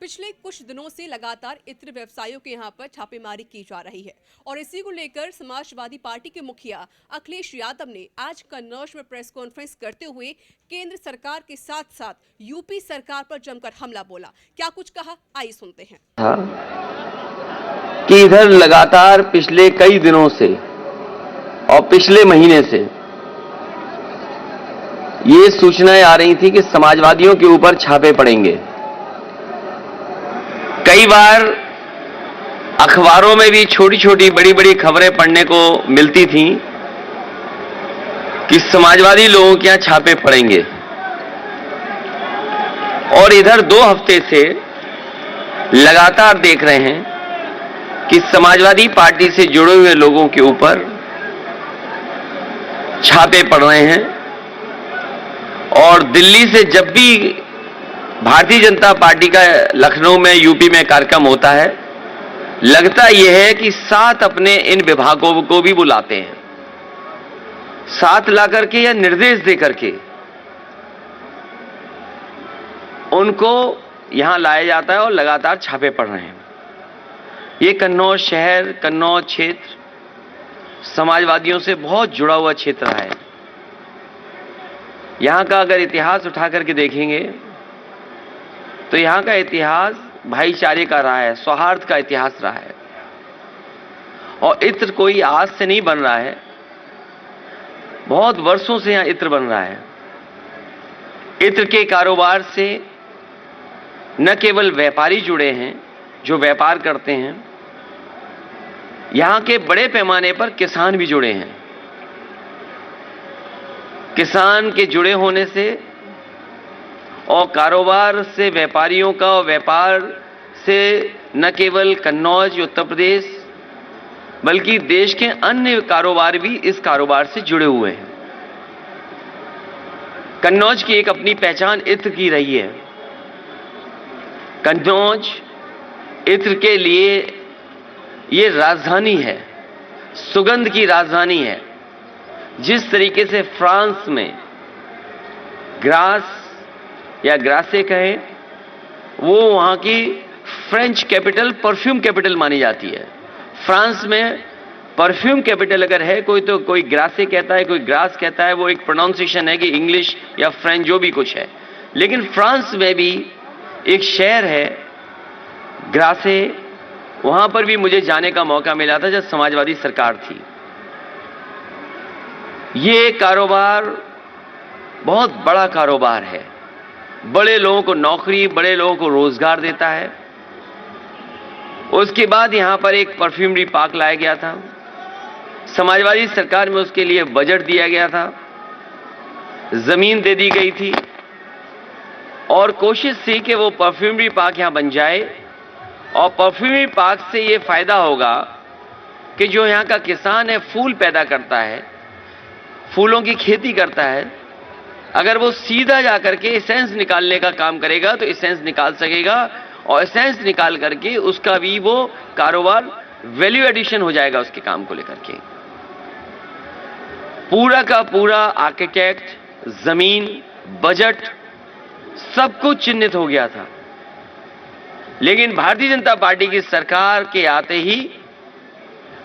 पिछले कुछ दिनों से लगातार इत्र व्यवसायियों के यहां पर छापेमारी की जा रही है और इसी को लेकर समाजवादी पार्टी के मुखिया अखिलेश यादव ने आज कन्नौज में प्रेस कॉन्फ्रेंस करते हुए केंद्र सरकार के साथ साथ यूपी सरकार पर जमकर हमला बोला। क्या कुछ कहा, आइए सुनते हैं। कि इधर लगातार पिछले कई दिनों से और पिछले महीने से ये सूचनाएं आ रही थी कि समाजवादियों के ऊपर छापे पड़ेंगे। कई बार अखबारों में भी छोटी छोटी बड़ी बड़ी खबरें पढ़ने को मिलती थीं कि समाजवादी लोगों के यहां छापे पड़ेंगे। और इधर 2 हफ्ते से लगातार देख रहे हैं कि समाजवादी पार्टी से जुड़े हुए लोगों के ऊपर छापे पड़ रहे हैं। और दिल्ली से जब भी भारतीय जनता पार्टी का लखनऊ में, यूपी में कार्यक्रम होता है, लगता यह है कि साथ अपने इन विभागों को भी बुलाते हैं, साथ ला करके या निर्देश दे करके उनको यहां लाया जाता है और लगातार छापे पड़ रहे हैं। ये कन्नौज शहर, कन्नौज क्षेत्र समाजवादियों से बहुत जुड़ा हुआ क्षेत्र रहा है। यहां का अगर इतिहास उठा करके देखेंगे तो यहां का इतिहास भाईचारे का रहा है, सौहार्द का इतिहास रहा है। और इत्र कोई आज से नहीं बन रहा है, बहुत वर्षों से यहां इत्र बन रहा है। इत्र के कारोबार से न केवल व्यापारी जुड़े हैं जो व्यापार करते हैं, यहां के बड़े पैमाने पर किसान भी जुड़े हैं। किसान के जुड़े होने से और कारोबार से व्यापारियों का, और व्यापार से न केवल कन्नौज उत्तर प्रदेश बल्कि देश के अन्य कारोबार भी इस कारोबार से जुड़े हुए हैं। कन्नौज की एक अपनी पहचान इत्र की रही है। कन्नौज इत्र के लिए ये राजधानी है, सुगंध की राजधानी है। जिस तरीके से फ्रांस में ग्रास या ग्रासे कहें, वो वहां की फ्रेंच कैपिटल, परफ्यूम कैपिटल मानी जाती है। फ्रांस में परफ्यूम कैपिटल अगर है कोई, तो कोई ग्रासे कहता है, कोई ग्रास कहता है। वो एक प्रोनाउंसिएशन है कि इंग्लिश या फ्रेंच जो भी कुछ है। लेकिन फ्रांस में भी एक शहर है ग्रासे, वहां पर भी मुझे जाने का मौका मिला था जब समाजवादी सरकार थी। ये कारोबार बहुत बड़ा कारोबार है, बड़े लोगों को नौकरी, बड़े लोगों को रोजगार देता है। उसके बाद यहां पर एक परफ्यूमरी पार्क लाया गया था। समाजवादी सरकार में उसके लिए बजट दिया गया था, जमीन दे दी गई थी और कोशिश थी कि वो परफ्यूमरी पार्क यहां बन जाए। और परफ्यूमरी पार्क से ये फायदा होगा कि जो यहां का किसान है, फूल पैदा करता है, फूलों की खेती करता है, अगर वो सीधा जाकर के एसेंस निकालने का काम करेगा तो एसेंस निकाल सकेगा। और एसेंस निकाल करके उसका भी वो कारोबार वैल्यू एडिशन हो जाएगा उसके काम को लेकर के। पूरा का पूरा आर्किटेक्ट, जमीन, बजट सब कुछ चिन्हित हो गया था। लेकिन भारतीय जनता पार्टी की सरकार के आते ही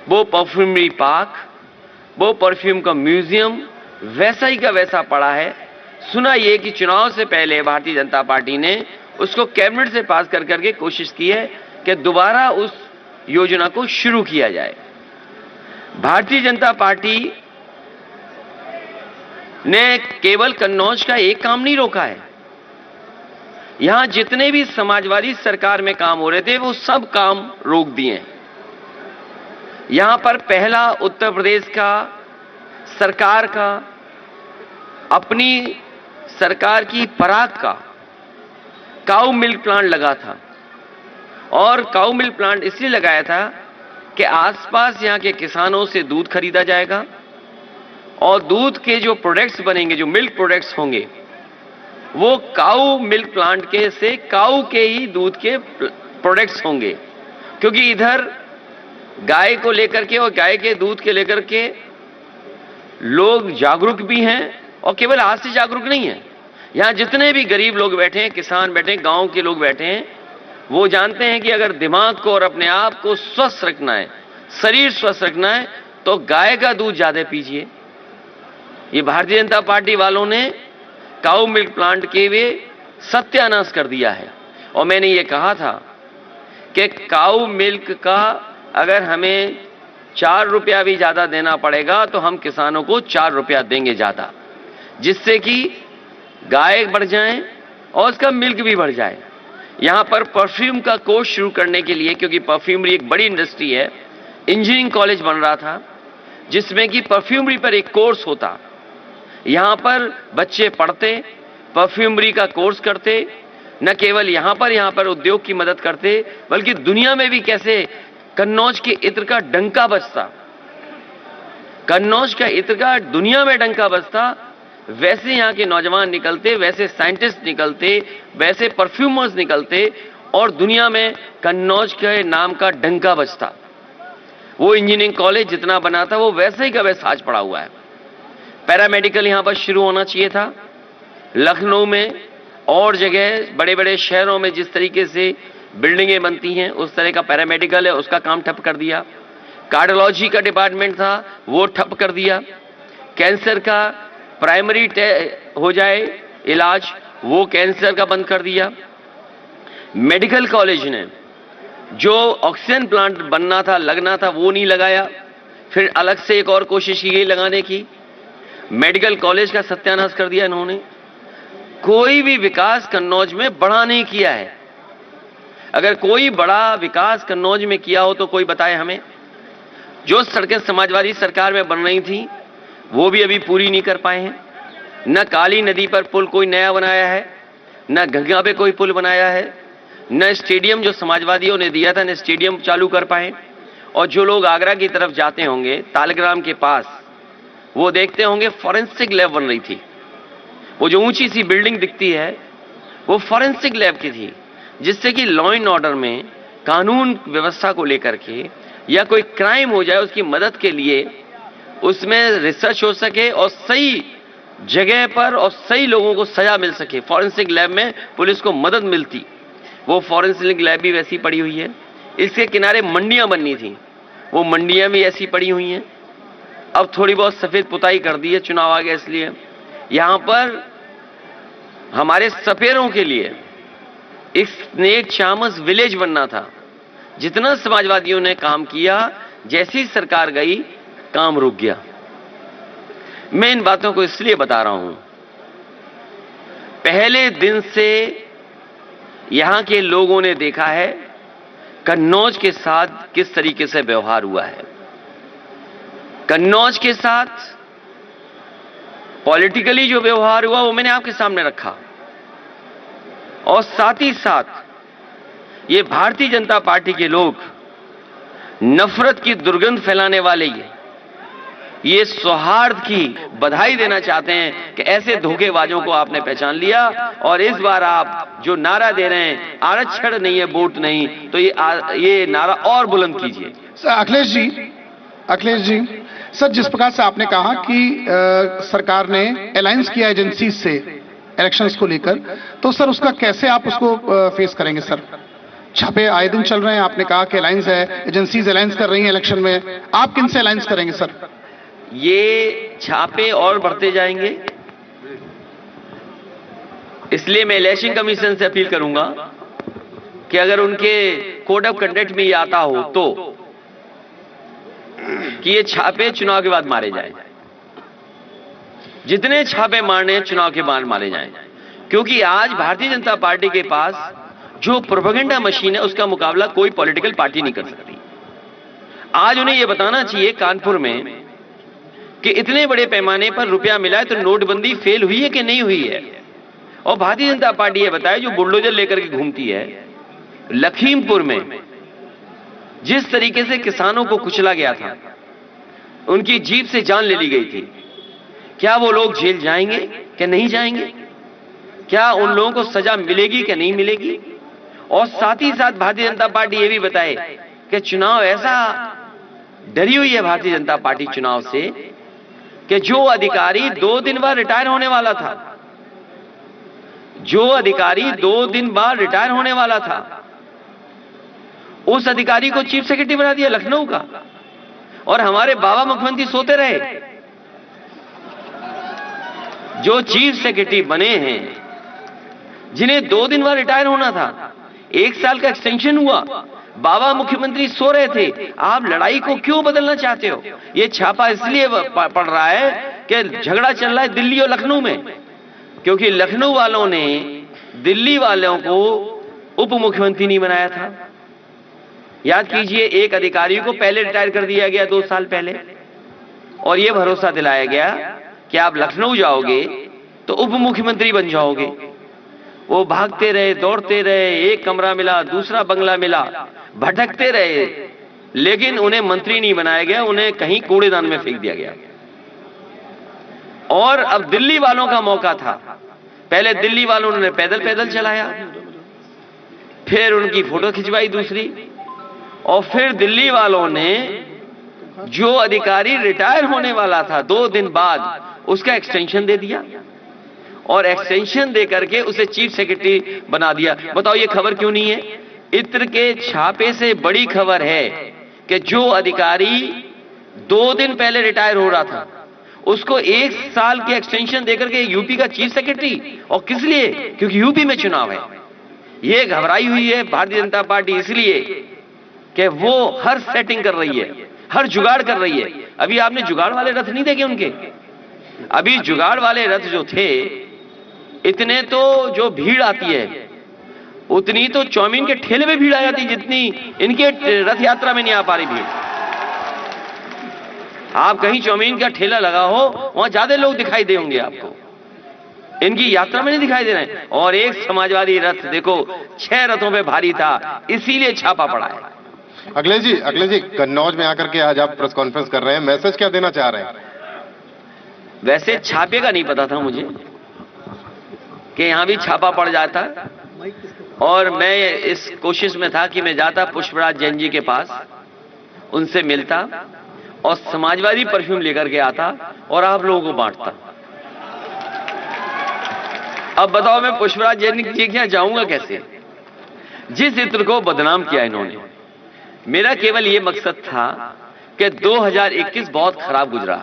वो परफ्यूमरी पार्क, वो परफ्यूम का म्यूजियम वैसा ही का वैसा पड़ा है। सुना यह कि चुनाव से पहले भारतीय जनता पार्टी ने उसको कैबिनेट से पास कर करके कोशिश की है कि दोबारा उस योजना को शुरू किया जाए। भारतीय जनता पार्टी ने केवल कन्नौज का एक काम नहीं रोका है। यहां जितने भी समाजवादी सरकार में काम हो रहे थे वो सब काम रोक दिए हैं। यहां पर पहला उत्तर प्रदेश का सरकार का, अपनी सरकार की पराग का काऊ मिल्क प्लांट लगा था। और काऊ मिल्क प्लांट इसलिए लगाया था कि आसपास यहां के किसानों से दूध खरीदा जाएगा और दूध के जो प्रोडक्ट्स बनेंगे, जो मिल्क प्रोडक्ट्स होंगे, वो काऊ मिल्क प्लांट के से काऊ के ही दूध के प्रोडक्ट्स होंगे। क्योंकि इधर गाय को लेकर के और गाय के दूध के लेकर के लोग जागरूक भी हैं और केवल आज से जागरूक नहीं है। यहां जितने भी गरीब लोग बैठे हैं, किसान बैठे हैं, गांव के लोग बैठे हैं, वो जानते हैं कि अगर दिमाग को और अपने आप को स्वस्थ रखना है, शरीर स्वस्थ रखना है, तो गाय का दूध ज्यादा पीजिए। ये भारतीय जनता पार्टी वालों ने काऊ मिल्क प्लांट के वे सत्यानाश कर दिया है। और मैंने ये कहा था कि काऊ मिल्क का अगर हमें 4 रुपया भी ज्यादा देना पड़ेगा तो हम किसानों को 4 रुपया देंगे ज्यादा, जिससे कि गाय बढ़ जाए और उसका मिल्क भी बढ़ जाए। यहां पर परफ्यूम का कोर्स शुरू करने के लिए, क्योंकि परफ्यूमरी एक बड़ी इंडस्ट्री है, इंजीनियरिंग कॉलेज बन रहा था जिसमें कि परफ्यूमरी पर एक कोर्स होता। यहां पर बच्चे पढ़ते, परफ्यूमरी का कोर्स करते, न केवल यहां पर उद्योग की मदद करते, बल्कि दुनिया में भी कैसे कन्नौज के इत्र का डंका बजता, कन्नौज का इत्र का दुनिया में डंका बजता, वैसे यहां के नौजवान निकलते, वैसे साइंटिस्ट निकलते, वैसे परफ्यूमर्स निकलते और दुनिया में कन्नौज के नाम का डंका बजता। वो इंजीनियरिंग कॉलेज जितना बना था वो वैसे ही का वैसा आज पड़ा हुआ है। पैरामेडिकल यहां पर शुरू होना चाहिए था। लखनऊ में और जगह बड़े बड़े शहरों में जिस तरीके से बिल्डिंगें बनती हैं उस तरह का पैरामेडिकल है, उसका काम ठप कर दिया। कार्डियोलॉजी का डिपार्टमेंट था वो ठप कर दिया। कैंसर का प्राइमरी हो जाए इलाज, वो कैंसर का बंद कर दिया। मेडिकल कॉलेज ने जो ऑक्सीजन प्लांट बनना था, लगना था, वो नहीं लगाया। फिर अलग से एक और कोशिश की गई लगाने की, मेडिकल कॉलेज का सत्यानाश कर दिया इन्होंने। कोई भी विकास कन्नौज में बड़ा नहीं किया है। अगर कोई बड़ा विकास कन्नौज में किया हो तो कोई बताए हमें। जो सड़कें समाजवादी सरकार में बन रही थी वो भी अभी पूरी नहीं कर पाए हैं। न काली नदी पर पुल कोई नया बनाया है, न गंगा पे कोई पुल बनाया है, न स्टेडियम जो समाजवादियों ने दिया था न स्टेडियम चालू कर पाए। और जो लोग आगरा की तरफ जाते होंगे तालग्राम के पास, वो देखते होंगे फॉरेंसिक लैब बन रही थी। वो जो ऊंची सी बिल्डिंग दिखती है वो फॉरेंसिक लैब की थी, जिससे कि लॉ एंड ऑर्डर में कानून व्यवस्था को लेकर के या कोई क्राइम हो जाए उसकी मदद के लिए उसमें रिसर्च हो सके और सही जगह पर और सही लोगों को सजा मिल सके। फॉरेंसिक लैब में पुलिस को मदद मिलती। वो फॉरेंसिक लैब भी वैसी पड़ी हुई है। इसके किनारे मंडियां बननी थी, वो मंडियां भी ऐसी पड़ी हुई हैं। अब थोड़ी बहुत सफेद पुताई कर दी है, चुनाव आ गया इसलिए। यहां पर हमारे सपेरों के लिए एक स्नेक चामस विलेज बनना था। जितना समाजवादियों ने काम किया, जैसी सरकार गई काम रुक गया। मैं इन बातों को इसलिए बता रहा हूं, पहले दिन से यहां के लोगों ने देखा है कन्नौज के साथ किस तरीके से व्यवहार हुआ है। कन्नौज के साथ पॉलिटिकली जो व्यवहार हुआ वो मैंने आपके सामने रखा। और साथ ही साथ ये भारतीय जनता पार्टी के लोग नफरत की दुर्गंध फैलाने वाले ये सौहार्द की बधाई देना चाहते हैं कि ऐसे धोखेबाजों को आपने पहचान लिया। और इस बार आप जो नारा दे रहे हैं आरक्षण नहीं है वोट नहीं, तो ये नारा और बुलंद कीजिए। सर अखिलेश जी, सर जिस प्रकार से आपने कहा कि सरकार ने अलायंस किया एजेंसी से इलेक्शंस को लेकर, तो सर उसका कैसे आप उसको फेस करेंगे? सर छापे आए दिन चल रहे हैं, आपने कहा कि अलायंस है, एजेंसीज अलायंस कर रही हैं इलेक्शन में, आप किन से अलायंस करेंगे सर? ये छापे और बढ़ते जाएंगे, इसलिए मैं इलेक्शन कमीशन से अपील करूंगा कि अगर उनके कोड ऑफ कंडक्ट में ये आता हो तो कि ये छापे चुनाव के बाद मारे जाएं। जितने छापे मारने हैं चुनाव के बाद मारे जाएं, क्योंकि आज भारतीय जनता पार्टी के पास जो प्रोपेगेंडा मशीन है उसका मुकाबला कोई पॉलिटिकल पार्टी नहीं कर सकती। आज उन्हें यह बताना चाहिए कानपुर में कि इतने बड़े पैमाने पर रुपया मिला है तो नोटबंदी फेल हुई है कि नहीं हुई है। और भारतीय जनता पार्टी ये बताए जो बुलडोजर लेकर के घूमती है। लखीमपुर में जिस तरीके से किसानों को कुचला गया था, उनकी जीप से जान ले ली गई थी, क्या वो लोग जेल जाएंगे कि नहीं जाएंगे? क्या उन लोगों को सजा मिलेगी कि नहीं मिलेगी? और साथ ही साथ भारतीय जनता पार्टी ये भी बताए कि चुनाव ऐसा डरी हुई है भारतीय जनता पार्टी चुनाव से कि जो अधिकारी 2 दिन बाद रिटायर होने वाला था, जो अधिकारी 2 दिन बाद रिटायर होने वाला था, उस अधिकारी को चीफ सेक्रेटरी बना दिया लखनऊ का, और हमारे बाबा मुख्यमंत्री सोते रहे। जो चीफ सेक्रेटरी बने हैं, जिन्हें 2 दिन बाद रिटायर होना था, 1 साल का एक्सटेंशन हुआ, बाबा मुख्यमंत्री सो रहे थे। आप लड़ाई को क्यों बदलना चाहते हो? ये छापा इसलिए पड़ रहा है कि झगड़ा चल रहा है दिल्ली और लखनऊ में, क्योंकि लखनऊ वालों ने दिल्ली वालों को उप मुख्यमंत्री नहीं बनाया था। याद कीजिए, एक अधिकारी को पहले रिटायर कर दिया गया 2 साल पहले, और यह भरोसा दिलाया गया कि आप लखनऊ जाओगे तो उप मुख्यमंत्री बन जाओगे। वो भागते रहे, दौड़ते रहे, एक कमरा मिला, दूसरा बंगला मिला, भटकते रहे, लेकिन उन्हें मंत्री नहीं बनाया गया, उन्हें कहीं कूड़ेदान में फेंक दिया गया। और अब दिल्ली वालों का मौका था। पहले दिल्ली वालों ने पैदल पैदल चलाया, फिर उनकी फोटो खिंचवाई दूसरी, और फिर दिल्ली वालों ने जो अधिकारी रिटायर होने वाला था 2 दिन बाद, उसका एक्सटेंशन दे दिया, और एक्सटेंशन दे करके उसे चीफ सेक्रेटरी बना दिया। बताओ ये खबर क्यों नहीं है? इत्र के छापे से बड़ी खबर है कि जो अधिकारी 2 दिन पहले रिटायर हो रहा था, उसको 1 साल के एक्सटेंशन देकर के यूपी का चीफ सेक्रेटरी, और किस लिए? क्योंकि यूपी में चुनाव है। ये घबराई हुई है भारतीय जनता पार्टी इसलिए कि वो हर सेटिंग कर रही है, हर जुगाड़ कर रही है। अभी आपने जुगाड़ वाले रथ नहीं देखे उनके? अभी जुगाड़ वाले रथ जो थे, इतने तो जो भीड़ आती है उतनी तो चौमीन के ठेले में भीड़ आ जाती, जितनी इनके रथ यात्रा में नहीं आ पा रही भीड़। आप कहीं चौमीन का ठेला लगा हो, वहां ज्यादा लोग दिखाई देंगे आपको, इनकी यात्रा में नहीं दिखाई दे रहे। और एक समाजवादी रथ देखो 6 रथों पे भारी था, इसीलिए छापा पड़ा है। अखिलेश जी, कन्नौज में आकर के आज आप प्रेस कॉन्फ्रेंस कर रहे हैं, मैसेज क्या देना चाह रहे हैं? वैसे छापे का नहीं पता था मुझे कि यहां भी छापा पड़ जाता, और मैं इस कोशिश में था कि मैं जाता पुष्पराज जैन जी के पास, उनसे मिलता और समाजवादी परफ्यूम लेकर के आता और आप लोगों को बांटता। अब बताओ मैं पुष्पराज जैन जी के यहाँ जाऊंगा कैसे? जिस इत्र को बदनाम किया इन्होंने, मेरा केवल यह मकसद था कि 2021 बहुत खराब गुजरा।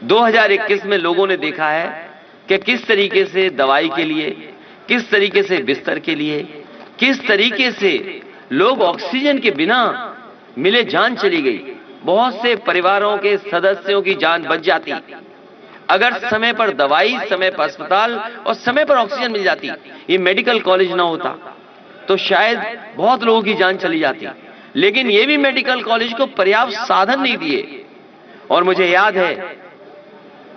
2021 में लोगों ने देखा है कि किस तरीके से दवाई के लिए, किस तरीके से बिस्तर के लिए, किस तरीके से लोग ऑक्सीजन के बिना मिले जान चली गई। बहुत से परिवारों के सदस्यों की जान बच जाती अगर समय पर दवाई, समय पर अस्पताल और समय पर ऑक्सीजन मिल जाती, ये मेडिकल कॉलेज ना होता तो शायद बहुत लोगों की जान चली जाती। लेकिन ये भी मेडिकल कॉलेज को पर्याप्त साधन नहीं दिए। और मुझे याद है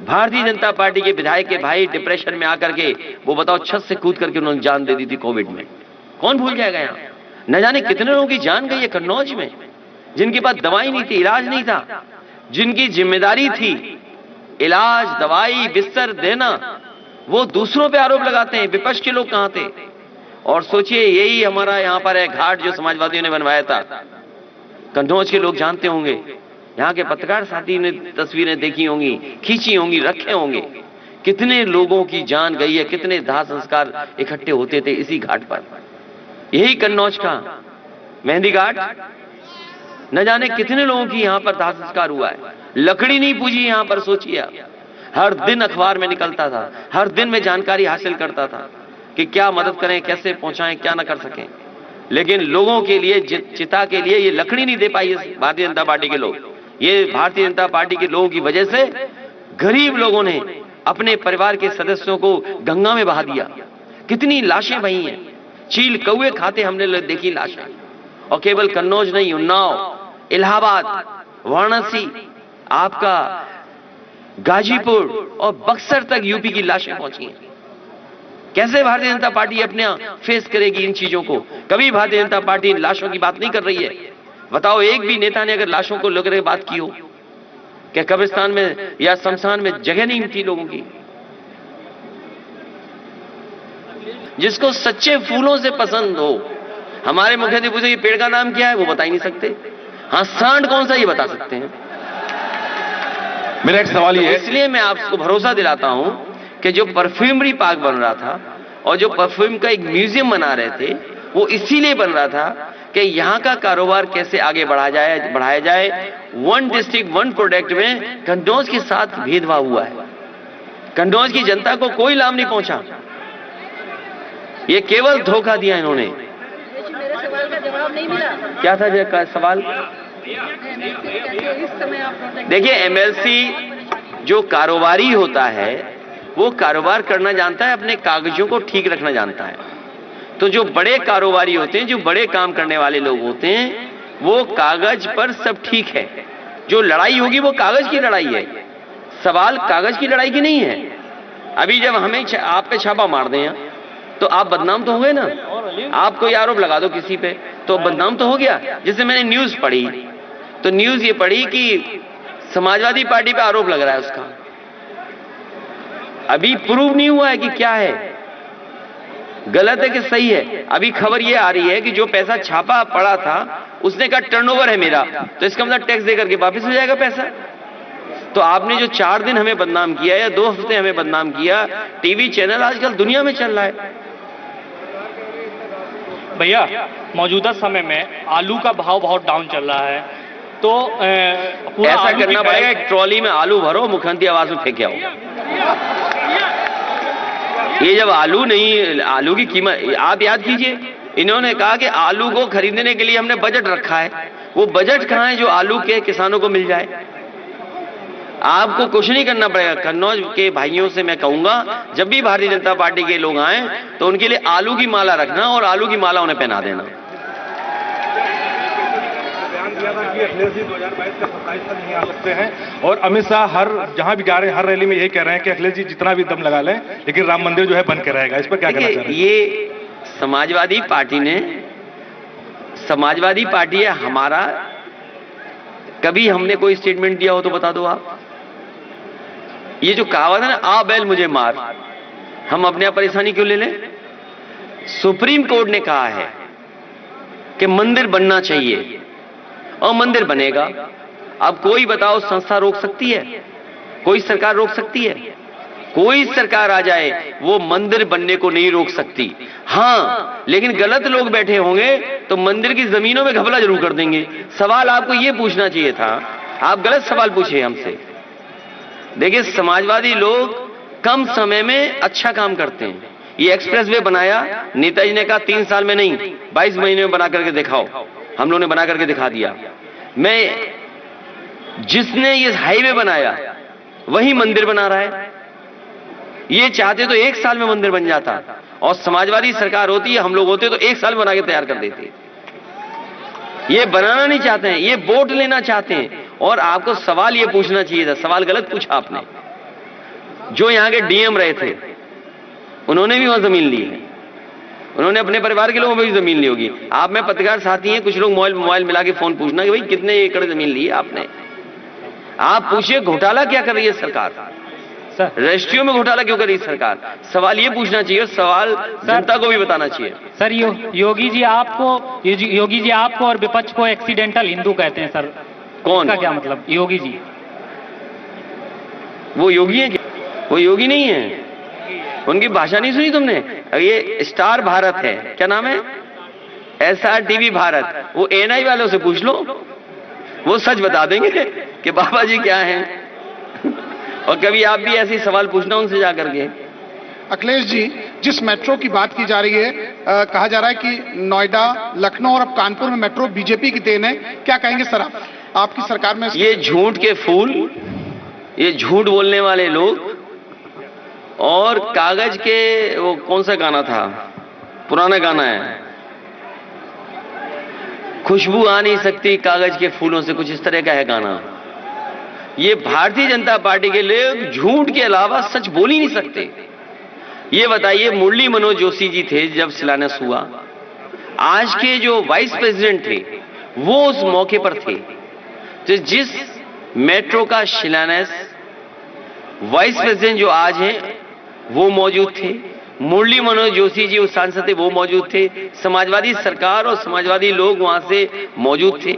भारतीय जनता पार्टी के विधायक के भाई डिप्रेशन में आकर के, वो बताओ छत से कूद करके उन्होंने जान दे दी थी कोविड में। कौन भूल जाएगा? यहाँ न जाने कितने लोगों की जान गई है कन्नौज में, जिनके पास दवाई नहीं थी, इलाज नहीं था, जिनकी जिम्मेदारी थी इलाज, दवाई, बिस्तर देना, वो दूसरों पे आरोप लगाते हैं। विपक्ष के लोग कहां थे? और सोचिए यही हमारा यहां पर है घाट जो समाजवादियों ने बनवाया था। कन्नौज के लोग जानते होंगे, यहाँ के पत्रकार साथी ने तस्वीरें देखी होंगी, खींची होंगी, रखे होंगे, कितने लोगों की जान गई है, कितने दाह संस्कार इकट्ठे होते थे इसी घाट पर। यही कन्नौज का मेहंदी घाट, न जाने कितने लोगों की यहाँ पर दाह संस्कार हुआ है। लकड़ी नहीं पूजी यहाँ पर, सोचिए। हर दिन अखबार में निकलता था, हर दिन में जानकारी हासिल करता था कि क्या मदद करें, कैसे पहुंचाएं, क्या ना कर सकें। लेकिन लोगों के लिए, चिता के लिए ये लकड़ी नहीं दे पाई भारतीय जनता पार्टी के लोग। ये भारतीय जनता पार्टी के लोगों की वजह से गरीब लोगों ने अपने परिवार के सदस्यों को गंगा में बहा दिया। कितनी लाशें बही हैं, चील कौवे खाते हमने देखी लाशें। और केवल कन्नौज नहीं, उन्नाव, इलाहाबाद, वाराणसी, आपका गाजीपुर और बक्सर तक यूपी की लाशें पहुंची हैं। कैसे भारतीय जनता पार्टी अपने फेस करेगी इन चीजों को? कभी भारतीय जनता पार्टी इन लाशों की बात नहीं कर रही है। बताओ एक भी नेता ने अगर लाशों को लेकर के बात की हो कि कब्रिस्तान में या शमशान में जगह नहीं थी लोगों की? जिसको सच्चे फूलों से पसंद हो, हमारे मुख्यमंत्री पूछे ये पेड़ का नाम क्या है, वो बता ही नहीं सकते। हाँ, सांड कौन सा ये बता सकते हैं। मेरा एक सवाल ये है, इसलिए मैं आपको भरोसा दिलाता हूं कि जो परफ्यूमरी पार्क बन रहा था और जो परफ्यूम का एक म्यूजियम बना रहे थे, वो इसीलिए बन रहा था कि यहाँ का कारोबार कैसे आगे बढ़ाया जाए। वन डिस्ट्रिक्ट वन प्रोडक्ट में कन्नौज के साथ भेदभाव हुआ है। कन्नौज की जनता को कोई लाभ नहीं पहुंचा, ये केवल धोखा दिया इन्होंने। मेरे सवाल का जवाब नहीं मिला। क्या था सवाल? इस समय आप देखिए, एमएलसी जो कारोबारी होता है वो कारोबार करना जानता है, अपने कागजों को ठीक रखना जानता है। तो जो बड़े कारोबारी होते हैं, जो बड़े काम करने वाले लोग होते हैं, वो कागज पर सब ठीक है। जो लड़ाई होगी वो कागज की लड़ाई है, सवाल कागज की लड़ाई की नहीं है। अभी जब हमें आप पे छापा मार दें तो आप बदनाम तो हो गए ना। आप कोई आरोप लगा दो किसी पे तो बदनाम तो हो गया। जैसे मैंने न्यूज पढ़ी तो न्यूज ये पढ़ी कि समाजवादी पार्टी पे आरोप लग रहा है उसका, अभी प्रूव नहीं हुआ है कि क्या है, गलत है कि सही है। अभी खबर ये आ रही है कि जो पैसा छापा पड़ा था उसने कहा टर्नओवर है मेरा, तो इसका मतलब टैक्स देकर के वापस हो जाएगा पैसा। तो आपने जो 4 दिन हमें बदनाम किया या 2 हफ्ते हमें बदनाम किया, टीवी चैनल आजकल दुनिया में चल रहा है। भैया, मौजूदा समय में आलू का भाव बहुत डाउन चल रहा है, तो पूरा ऐसा आलू करना की पड़ेगा, एक ट्रॉली में आलू भरो, मुख्यमंत्री आवास में फेंके आओ। ये जब आलू नहीं, आलू की कीमत आप याद कीजिए, इन्होंने कहा कि आलू को खरीदने के लिए हमने बजट रखा है। वो बजट कहां है जो आलू के किसानों को मिल जाए? आपको कुछ नहीं करना पड़ेगा। कन्नौज के भाइयों से मैं कहूंगा, जब भी भारतीय जनता पार्टी के लोग आए तो उनके लिए आलू की माला रखना और आलू की माला उन्हें पहना देना। दिया था कि अखिलेश जी 2022 से 27 तक नहीं आ सकते हैं, और अमित शाह हर जहां भी जा रहे हैं हर रैली में यही कह रहे हैं कि अखिलेश जी जितना भी दम लगा लें लेकिन राम मंदिर जो है बन के रहेगा। इस पर क्या कहना चाह रहे हैं? ये समाजवादी पार्टी है हमारा। कभी हमने कोई स्टेटमेंट दिया हो तो बता दो आप। ये जो कहावत है ना, आ बैल मुझे मार, हम अपने आप परेशानी क्यों ले लें? सुप्रीम कोर्ट ने कहा है कि मंदिर बनना चाहिए और मंदिर बनेगा। अब कोई बताओ संस्था रोक सकती है? कोई सरकार रोक सकती है? कोई सरकार आ जाए वो मंदिर बनने को नहीं रोक सकती। हां, लेकिन गलत लोग बैठे होंगे तो मंदिर की जमीनों में घपला जरूर कर देंगे। सवाल आपको ये पूछना चाहिए था, आप गलत सवाल पूछे हमसे। देखिए, समाजवादी लोग कम समय में अच्छा काम करते हैं। ये एक्सप्रेसवे बनाया, नेताजी ने कहा 3 साल में नहीं 22 महीने में बना करके दिखाओ। हम लोगों ने बना करके दिखा दिया। जिसने ये हाईवे बनाया वही मंदिर बना रहा है। ये चाहते तो 1 साल में मंदिर बन जाता, और समाजवादी सरकार होती है, हम लोग होते तो 1 साल बना के तैयार कर देते। ये बनाना नहीं चाहते हैं, ये वोट लेना चाहते हैं। और आपको सवाल ये पूछना चाहिए था, सवाल गलत पूछा आपने। जो यहां के डीएम रहे थे उन्होंने भी वहां जमीन ली है, उन्होंने अपने परिवार के लोगों में भी जमीन ली होगी। आप में पत्रकार साथी हैं, कुछ लोग मोबाइल मिला के फोन पूछना कि भाई कितने एकड़ जमीन ली है आपने। आप पूछिए घोटाला क्या कर रही है सरकार, रजिस्ट्रियों में घोटाला क्यों कर रही है सरकार? सवाल ये पूछना चाहिए, सवाल जनता को भी बताना चाहिए। सर, योगी जी आपको और विपक्ष को एक्सीडेंटल हिंदू कहते हैं सर। कौन? इसका क्या मतलब? योगी जी। वो योगी है क्या? वो योगी नहीं है। उनकी भाषा नहीं सुनी तुमने? ये स्टार भारत है, क्या नाम है? SRTV भारत। वो NI वालों से पूछ लो, वो सच बता देंगे कि बाबा जी क्या हैं। और कभी आप भी ऐसे सवाल पूछना उनसे जाकर के। अखिलेश जी, जिस मेट्रो की बात की जा रही है, कहा जा रहा है कि नोएडा, लखनऊ और अब कानपुर में मेट्रो बीजेपी की देन है, क्या कहेंगे सर आप? आपकी सरकार में ये झूठ के फूल, ये झूठ बोलने वाले लोग, और कागज के वो कौन सा गाना था, पुराना गाना है, खुशबू आ नहीं सकती कागज के फूलों से, कुछ इस तरह का है गाना। ये भारतीय जनता पार्टी के लोग झूठ के अलावा सच बोल ही नहीं सकते। ये बताइए, मुरली मनोज जोशी जी थे जब शिलान्यास हुआ, आज के जो वाइस प्रेसिडेंट थे वो उस मौके पर थे। तो जिस मेट्रो का शिलान्यास वाइस प्रेसिडेंट जो आज हैं वो मौजूद थे, मुरली मनोज जोशी जी उस सांसद थे वो मौजूद थे, समाजवादी सरकार और समाजवादी लोग वहां से मौजूद थे।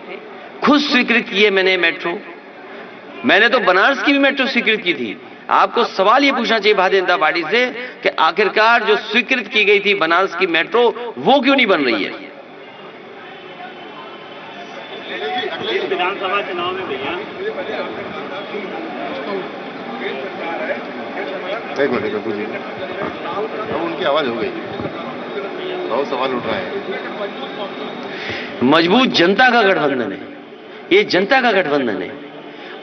खुद स्वीकृत किए मैंने मेट्रो, मैंने तो बनारस की भी मेट्रो स्वीकृत की थी। आपको सवाल ये पूछना चाहिए भारतीय जनता पार्टी से कि आखिरकार जो स्वीकृत की गई थी बनारस की मेट्रो वो क्यों नहीं बन रही है। विधानसभा चुनाव में भैया एक मिनट पूछिए, अब उनकी आवाज हो गई, बहुत सवाल उठ रहे हैं। मजबूत जनता का गठबंधन है, ये जनता का गठबंधन है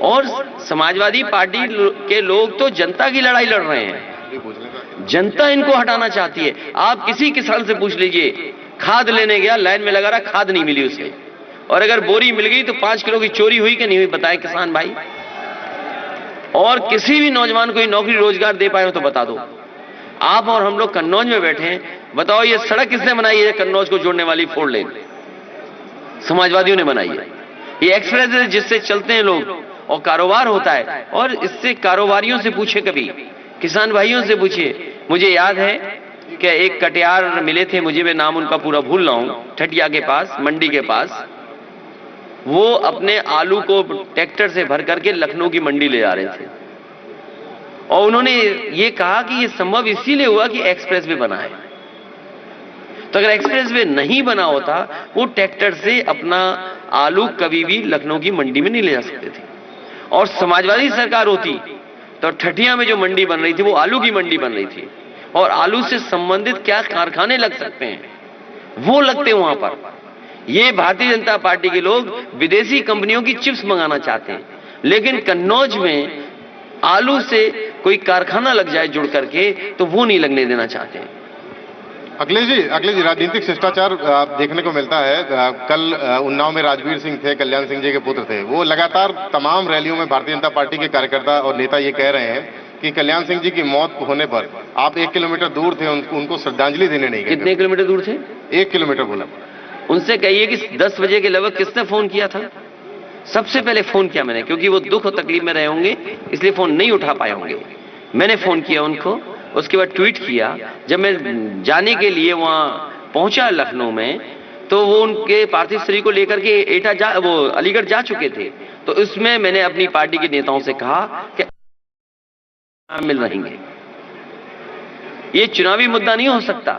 और समाजवादी पार्टी के लोग तो जनता की लड़ाई लड़ रहे हैं, जनता इनको हटाना चाहती है। आप किसी किसान से पूछ लीजिए, खाद लेने गया, लाइन में लगा रहा, खाद नहीं मिली उसे, और अगर बोरी मिल गई तो 5 किलो की चोरी हुई कि नहीं हुई, बताए किसान भाई। और किसी भी नौजवान को नौकरी रोजगार दे पाए हो तो बता दो। आप और हम लोग कन्नौज में बैठे हैं, बताओ ये सड़क किसने बनाई है? कन्नौज को जोड़ने वाली 4 लेन समाजवादियों ने बनाई है। ये एक्सप्रेस है जिससे चलते हैं लोग और कारोबार होता है, और इससे कारोबारियों से पूछे, कभी किसान भाइयों से पूछिए। मुझे याद है कि एक कटियार मिले थे, मुझे मैं नाम उनका पूरा भूल रहा हूं, ठटिया के पास, मंडी के पास, वो अपने आलू को ट्रैक्टर से भर करके लखनऊ की मंडी ले जा रहे थे और उन्होंने ये कहा कि ये संभव इसीलिए हुआ कि एक्सप्रेसवे बना है। तो अगर एक्सप्रेसवे नहीं बना होता, वो ट्रैक्टर से अपना आलू कभी भी लखनऊ की मंडी में नहीं ले जा सकते थे। और समाजवादी सरकार होती तो ठठिया में जो मंडी बन रही थी वो आलू की मंडी बन रही थी, और आलू से संबंधित क्या कारखाने लग सकते हैं वो लगते वहां पर। ये भारतीय जनता पार्टी के लोग विदेशी कंपनियों की चिप्स मंगाना चाहते हैं, लेकिन कन्नौज में आलू से कोई कारखाना लग जाए जुड़ करके तो वो नहीं लगने देना चाहते हैं। अखिलेश जी, राजनीतिक शिष्टाचार देखने को मिलता है। कल उन्नाव में राजवीर सिंह थे, कल्याण सिंह जी के पुत्र थे, वो लगातार तमाम रैलियों में भारतीय जनता पार्टी के कार्यकर्ता और नेता ये कह रहे हैं कि कल्याण सिंह जी की मौत होने पर आप 1 किलोमीटर दूर थे, उनको श्रद्धांजलि देने नहीं गए। कितने किलोमीटर दूर थे? 1 किलोमीटर बोला। उनसे कहिए कि 10 बजे के लगभग किसने फोन किया था? सबसे पहले फोन किया मैंने, क्योंकि वो दुख और तकलीफ में रहे होंगे इसलिए फोन नहीं उठा पाए होंगे। मैंने फोन किया उनको, उसके बाद ट्वीट किया। जब मैं जाने के लिए वहां पहुंचा लखनऊ में, तो वो उनके पार्थिव शरीर को लेकर के वो अलीगढ़ जा चुके थे। तो उसमें मैंने अपनी पार्टी के नेताओं से कहा कि मिल रहेंगे, ये चुनावी मुद्दा नहीं हो सकता।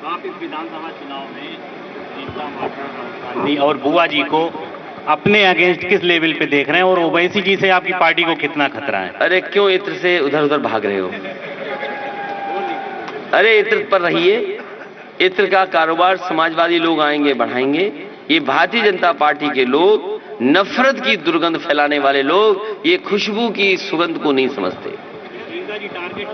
आप इस विधानसभा चुनाव में रीता गांधी और बुआ जी को अपने अगेंस्ट किस लेवल पे देख रहे हैं, और ओवैसी जी से आपकी पार्टी को कितना खतरा है? अरे क्यों इत्र से उधर उधर भाग रहे हो? अरे इत्र पर रहिए, इत्र का कारोबार समाजवादी लोग आएंगे बढ़ाएंगे। ये भारतीय जनता पार्टी के लोग, नफरत की दुर्गंध फैलाने वाले लोग, ये खुशबू की सुगंध को नहीं समझते।